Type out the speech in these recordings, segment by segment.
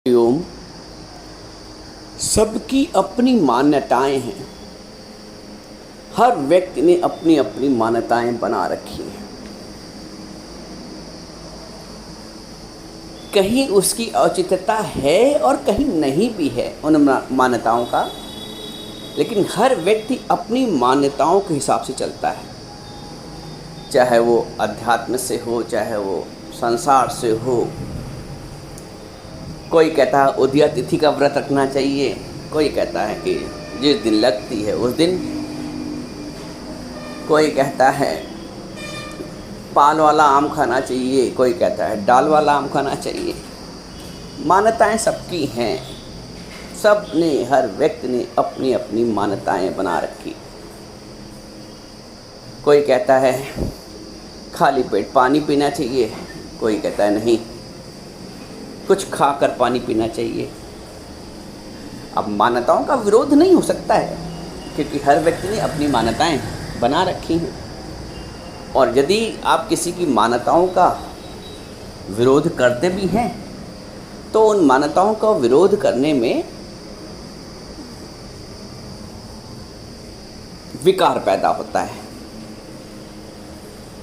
ओम। सबकी अपनी मान्यताएं हैं। हर व्यक्ति ने अपनी अपनी मान्यताएं बना रखी हैं। कहीं उसकी औचित्यता है और कहीं नहीं भी है उन मान्यताओं का, लेकिन हर व्यक्ति अपनी मान्यताओं के हिसाब से चलता है। चाहे वो अध्यात्म से हो, चाहे वो संसार से हो। कोई कहता है उदया तिथि का व्रत रखना चाहिए, कोई कहता है कि जिस दिन लगती है उस दिन, कोई कहता है पाल वाला आम खाना चाहिए, कोई कहता है डाल वाला आम खाना चाहिए। मान्यताएं सबकी हैं। सब ने, हर व्यक्ति ने अपनी अपनी मान्यताएं बना रखी। कोई कहता है खाली पेट पानी पीना चाहिए, कोई कहता है नहीं, कुछ खाकर पानी पीना चाहिए। अब मान्यताओं का विरोध नहीं हो सकता है, क्योंकि हर व्यक्ति ने अपनी मान्यताएं बना रखी हैं। और यदि आप किसी की मान्यताओं का विरोध करते भी हैं तो उन मान्यताओं का विरोध करने में विकार पैदा होता है,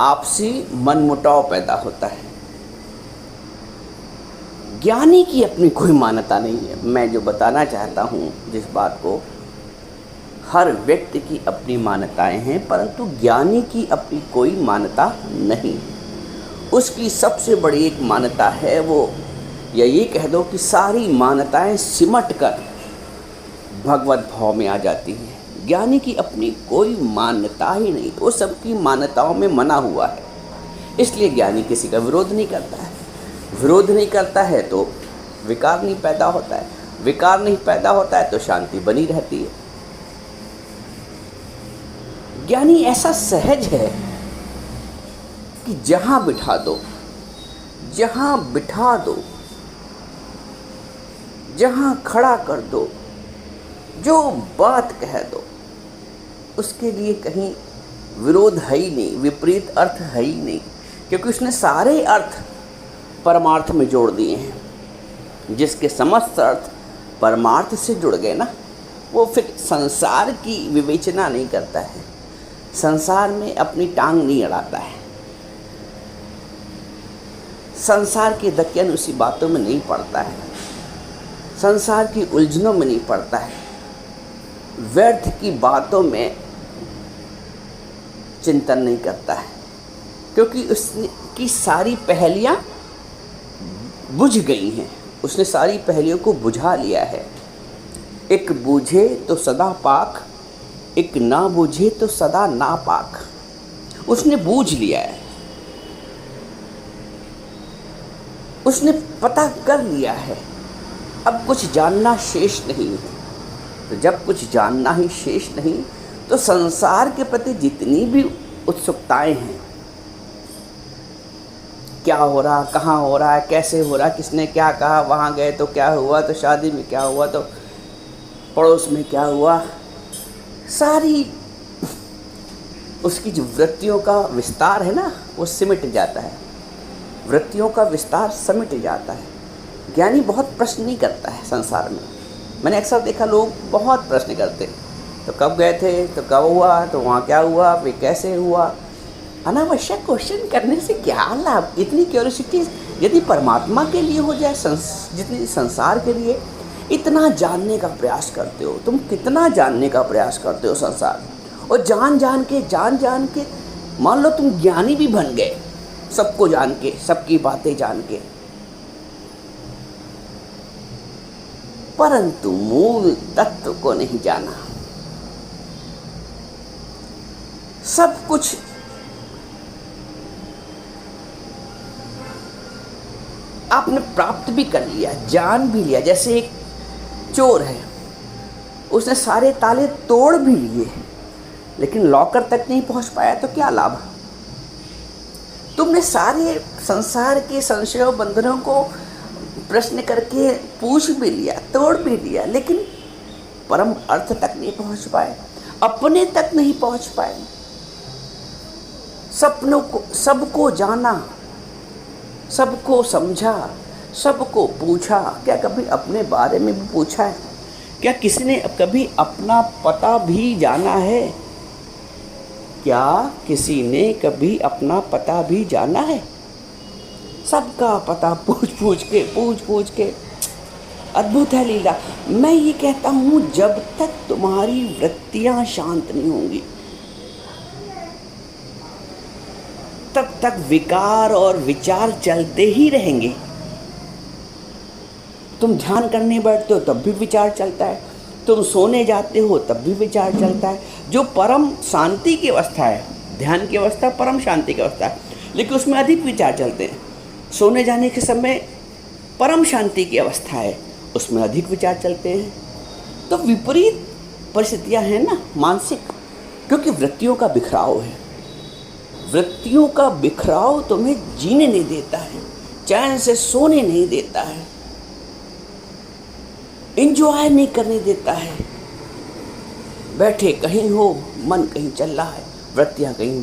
आपसी मनमुटाव पैदा होता है। ज्ञानी की अपनी कोई मान्यता नहीं है। मैं जो बताना चाहता हूँ जिस बात को, हर व्यक्ति की अपनी मान्यताएं हैं, परंतु ज्ञानी की अपनी कोई मान्यता नहीं। उसकी सबसे बड़ी एक मान्यता है वो, या ये कह दो कि सारी मान्यताएं सिमट कर भगवत भाव में आ जाती हैं। ज्ञानी की अपनी कोई मान्यता ही नहीं, वो सबकी मान्यताओं में मना हुआ है। इसलिए ज्ञानी किसी का विरोध नहीं करता है। विरोध नहीं करता है तो विकार नहीं पैदा होता है, विकार नहीं पैदा होता है तो शांति बनी रहती है। ज्ञानी ऐसा सहज है कि जहां बिठा दो, जहां बिठा दो, जहां खड़ा कर दो, जो बात कह दो, उसके लिए कहीं विरोध है ही नहीं, विपरीत अर्थ है ही नहीं, क्योंकि उसने सारे अर्थ परमार्थ में जोड़ दिए हैं। जिसके समस्त अर्थ परमार्थ से जुड़ गए ना, वो फिर संसार की विवेचना नहीं करता है, संसार में अपनी टांग नहीं अड़ाता है, संसार के धक्कन उसी बातों में नहीं पड़ता है, संसार की उलझनों में नहीं पड़ता है, व्यर्थ की बातों में चिंतन नहीं करता है, क्योंकि उसकी सारी पहेलियां बुझ गई हैं। उसने सारी पहेलियों को बुझा लिया है। एक बूझे तो सदा पाक, एक ना बूझे तो सदा नापाक। उसने बूझ लिया है, उसने पता कर लिया है। अब कुछ जानना शेष नहीं है। तो जब कुछ जानना ही शेष नहीं, तो संसार के प्रति जितनी भी उत्सुकताएं हैं, क्या हो रहा, कहाँ हो रहा है, कैसे हो रहा, किसने क्या कहा, वहाँ गए तो क्या हुआ, तो शादी में क्या हुआ, तो पड़ोस में क्या हुआ, सारी उसकी जो वृत्तियों का विस्तार है ना, वो सिमट जाता है। वृत्तियों का विस्तार सिमट जाता है। ज्ञानी बहुत प्रश्न नहीं करता है संसार में। मैंने अक्सर देखा लोग बहुत प्रश्न करते, तो कब गए थे, तो कब हुआ, तो वहाँ क्या हुआ, फिर कैसे हुआ। अनावश्यक क्वेश्चन करने से क्या लाभ। इतनी क्यूरियोसिटी यदि परमात्मा के लिए हो जाए, जितनी संसार के लिए, इतना जानने का प्रयास करते हो तुम, कितना जानने का प्रयास करते हो संसार, और जान जान के मान लो तुम ज्ञानी भी बन गए, सबको जान के, सबकी बातें जान के, परंतु मूल तत्व को नहीं जाना। सब कुछ आपने प्राप्त भी कर लिया, जान भी लिया। जैसे एक चोर है, उसने सारे ताले तोड़ भी लिए, लेकिन लॉकर तक नहीं पहुंच पाया, तो क्या लाभ। तुमने सारे संसार के संशयों बंधनों को प्रश्न करके पूछ भी लिया, तोड़ भी लिया, लेकिन परम अर्थ तक नहीं पहुंच पाए, अपने तक नहीं पहुंच पाए। सपनों को, सबको जाना, सबको समझा, सबको पूछा, क्या कभी अपने बारे में भी पूछा है? क्या किसी ने कभी अपना पता भी जाना है? क्या किसी ने कभी अपना पता भी जाना है? सबका पता पूछ पूछ के। अद्भुत है लीला। मैं ये कहता हूँ, जब तक तुम्हारी वृत्तियाँ शांत नहीं होंगी तब तक विकार और विचार चलते ही रहेंगे। तुम ध्यान करने बैठते हो तब भी विचार चलता है, तुम सोने जाते हो तब भी विचार चलता है। जो परम शांति की अवस्था है, ध्यान की अवस्था परम शांति की अवस्था है, लेकिन उसमें अधिक विचार चलते हैं। सोने जाने के समय परम शांति की अवस्था है, उसमें अधिक विचार चलते हैं। तो विपरीत परिस्थितियां हैं ना मानसिक, क्योंकि वृत्तियों का बिखराव है। वृत्तियों का बिखराव तुम्हें जीने नहीं देता है, चैन से सोने नहीं देता है, एंजॉय नहीं करने देता है। बैठे कहीं हो, मन कहीं चल रहा है, वृत्तियां कहीं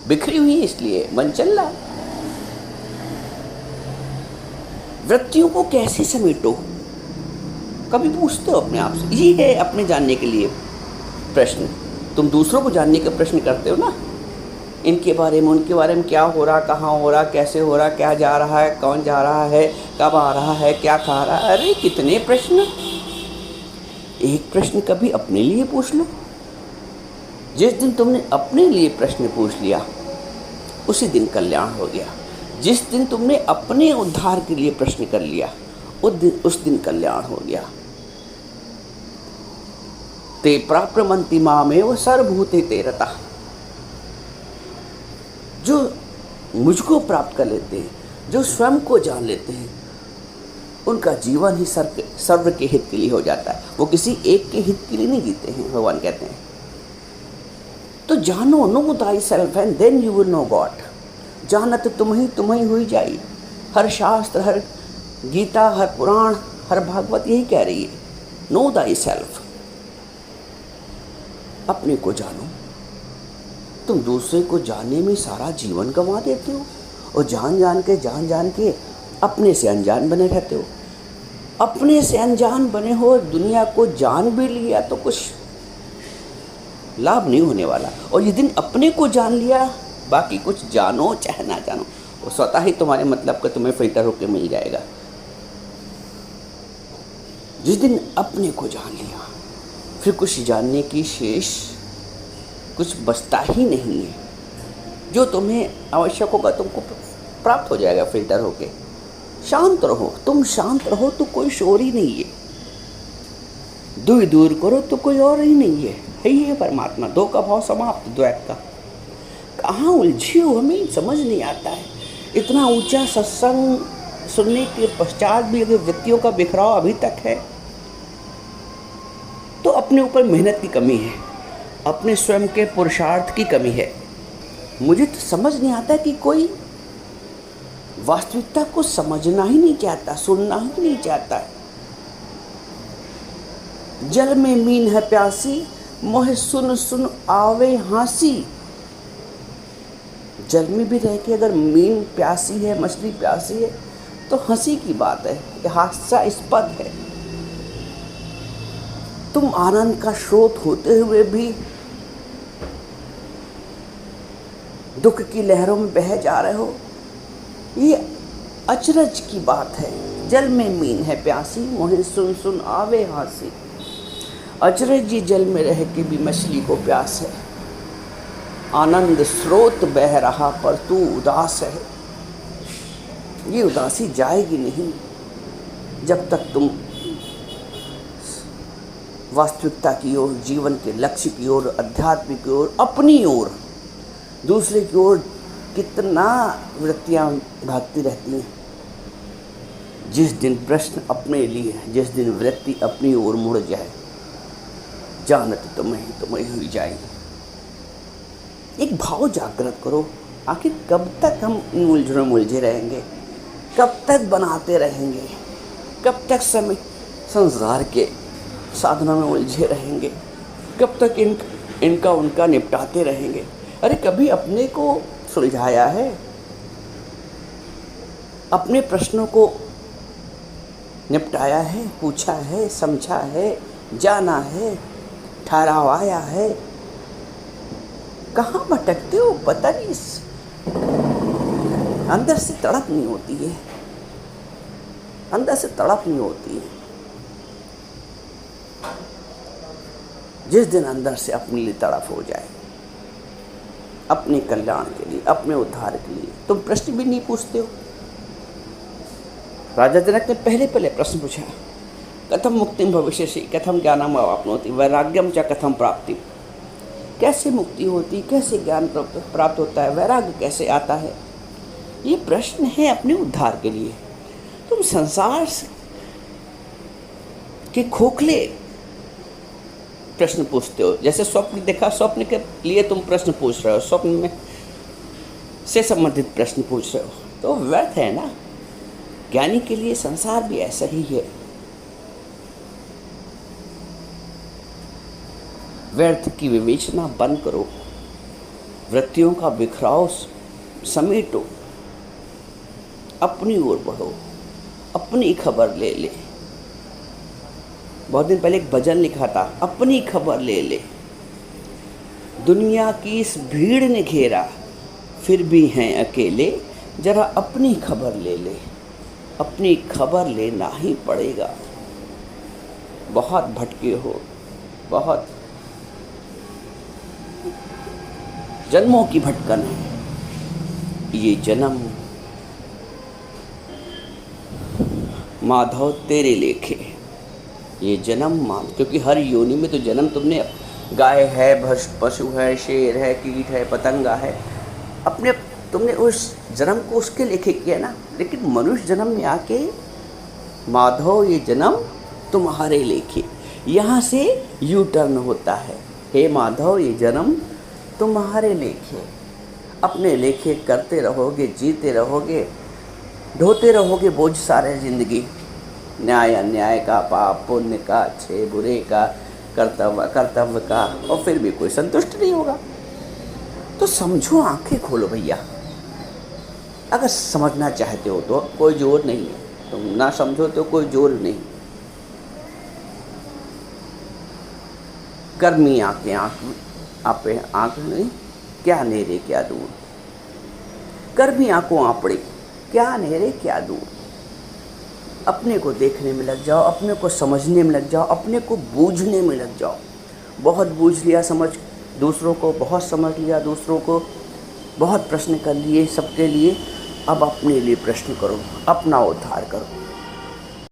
बिखरी हुई हैं, इसलिए मन चल रहा है। वृत्तियों को कैसे समेटो, कभी पूछते हो अपने आप से? ये है अपने जानने के लिए प्रश्न। तुम दूसरों को जानने का प्रश्न करते हो ना, इनके बारे में, उनके बारे में, क्या हो रहा, कहाँ हो रहा, कैसे हो रहा, क्या जा रहा है, कौन जा रहा है, कब आ रहा है, क्या खा रहा है। अरे कितने प्रश्न। एक प्रश्न कभी अपने लिए पूछ लो। जिस दिन तुमने अपने लिए प्रश्न पूछ लिया उसी दिन कल्याण हो गया। जिस दिन तुमने अपने उद्धार के लिए प्रश्न कर लिया उस दिन कल्याण हो गया। ते प्राप्नुवन्ति मामेव सर्वभूते ते रताः। जो मुझको प्राप्त कर लेते हैं, जो स्वयं को जान लेते हैं, उनका जीवन ही सर्व के हित के लिए हो जाता है। वो किसी एक के हित के लिए नहीं जीते हैं, भगवान कहते हैं। तो जानो, know thy self and then you will know God. जानत तुम ही हुई जाई। हर शास्त्र, हर गीता, हर पुराण, हर भागवत यही कह रही है, नो थाई सेल्फ। अपने को जानो। तुम दूसरे को जानने में सारा जीवन गंवा देते हो, और जान जान के अपने से अनजान बने रहते हो। अपने से अनजान बने हो, दुनिया को जान भी लिया तो कुछ लाभ नहीं होने वाला। और जिस दिन अपने को जान लिया, बाकी कुछ जानो चाहे ना जानो, वो स्वतः ही तुम्हारे मतलब का तुम्हें फिल्टर होकर मिल जाएगा। जिस दिन अपने को जान लिया, फिर कुछ जानने की शेष कुछ बचता ही नहीं है। जो तुम्हें आवश्यक होगा तुमको प्राप्त हो जाएगा फिल्टर होके। शांत रहो। तुम शांत रहो तो कोई शोर ही नहीं है। दुई दूर करो तो कोई और ही नहीं है। यही है परमात्मा। दो का भाव समाप्त, द्वैत का। कहाँ उलझे हो, हमें समझ नहीं आता है। इतना ऊंचा सत्संग सुनने के पश्चात भी अगर वृत्तियों का बिखराव अभी तक है तो अपने ऊपर मेहनत की कमी है, अपने स्वयं के पुरुषार्थ की कमी है। मुझे तो समझ नहीं आता कि कोई वास्तविकता को समझना ही नहीं चाहता, सुनना ही नहीं चाहता। जल में मीन है प्यासी, मोहे सुन सुन आवे हंसी। जल में भी रह के अगर मीन प्यासी है, मछली प्यासी है, तो हंसी की बात है, हास्यास्पद है। तुम आनंद का स्रोत होते हुए भी दुख की लहरों में बह जा रहे हो, ये अचरज की बात है। जल में मीन है प्यासी, मोहे सुन सुन आवे हंसी। अचरज ये जल में रह के भी मछली को प्यास है। आनंद स्रोत बह रहा पर तू उदास है। ये उदासी जाएगी नहीं जब तक तुम वास्तविकता की ओर, जीवन के लक्ष्य की ओर, अध्यात्म की ओर, अपनी ओर, दूसरे की ओर कितना वृत्तियां भागती रहती हैं। जिस दिन प्रश्न अपने लिए, जिस दिन वृत्ति अपनी ओर मुड़ जाए, जानत तुम्हें हुई जाएगी। एक भाव जागृत करो। आखिर कब तक हम इन उलझनों में उलझे रहेंगे? कब तक बनाते रहेंगे? कब तक समय संसार के साधनों में उलझे रहेंगे? कब तक इनका उनका निपटाते रहेंगे? अरे कभी अपने को सुलझाया है? अपने प्रश्नों को निपटाया है, पूछा है, समझा है, जाना है, ठहराव आया है। कहाँ भटकते हो पता नहीं, अंदर से तड़प नहीं होती है, अंदर से तड़प नहीं होती है। जिस दिन अंदर से अपने लिए तड़प हो जाए, अपने कल्याण के लिए, अपने उद्धार के लिए, तुम प्रश्न भी नहीं पूछते हो। राजा जनक ने पहले प्रश्न पूछा, कथम मुक्तिम भविष्यसि, कथम ज्ञानम अवाप्नोति, वैराग्यम च कथम प्राप्ति। कैसे मुक्ति होती, कैसे ज्ञान प्राप्त होता है, वैराग्य कैसे आता है। ये प्रश्न है अपने उद्धार के लिए। तुम संसार के खोखले प्रश्न पूछते हो। जैसे स्वप्न देखा, स्वप्न के लिए तुम प्रश्न पूछ रहे हो, स्वप्न में से संबंधित प्रश्न पूछ रहे हो, तो व्यर्थ है ना। ज्ञानी के लिए संसार भी ऐसा ही है। व्यर्थ की विवेचना बंद करो, वृत्तियों का बिखराव समेटो, अपनी ओर बढ़ो, अपनी खबर ले ले। बहुत दिन पहले एक भजन लिखा था, अपनी खबर ले ले। दुनिया की इस भीड़ ने घेरा, फिर भी हैं अकेले, जरा अपनी खबर ले ले। अपनी खबर लेना ही पड़ेगा। बहुत भटके हो, बहुत जन्मों की भटकन है। ये जन्म माधव तेरे लेखे, ये जन्म क्योंकि हर योनि में तो जन्म तुमने, गाय है, पशु है, शेर है, कीट है, पतंगा है, अपने तुमने उस जन्म को उसके लेखे किया ना। लेकिन मनुष्य जन्म में आके माधव ये जन्म तुम्हारे लेखे, यहाँ से यू टर्न होता है। हे माधव ये जन्म तुम्हारे लेखे, अपने लेखे करते रहोगे, जीते रहोगे, ढोते रहोगे बोझ सारे जिंदगी। न्याय अन्याय का, पाप पुण्य का, अच्छे बुरे का, कर्तव्य का, और फिर भी कोई संतुष्ट नहीं होगा। तो समझो, आंखें खोलो भैया। अगर समझना चाहते हो तो कोई जोर नहीं है, तुम ना समझो तो कोई जोर नहीं। कर्मी आंखें आपे आंख नहीं, क्या नेरे क्या दूर। कर्मी आंखों आपड़े, क्या नेरे क्या दूर। अपने को देखने में लग जाओ, अपने को समझने में लग जाओ, अपने को बूझने में लग जाओ। बहुत बूझ लिया समझ दूसरों को, बहुत समझ लिया दूसरों को, बहुत प्रश्न कर लिए सबके लिए। अब अपने लिए प्रश्न करो, अपना उद्धार करो।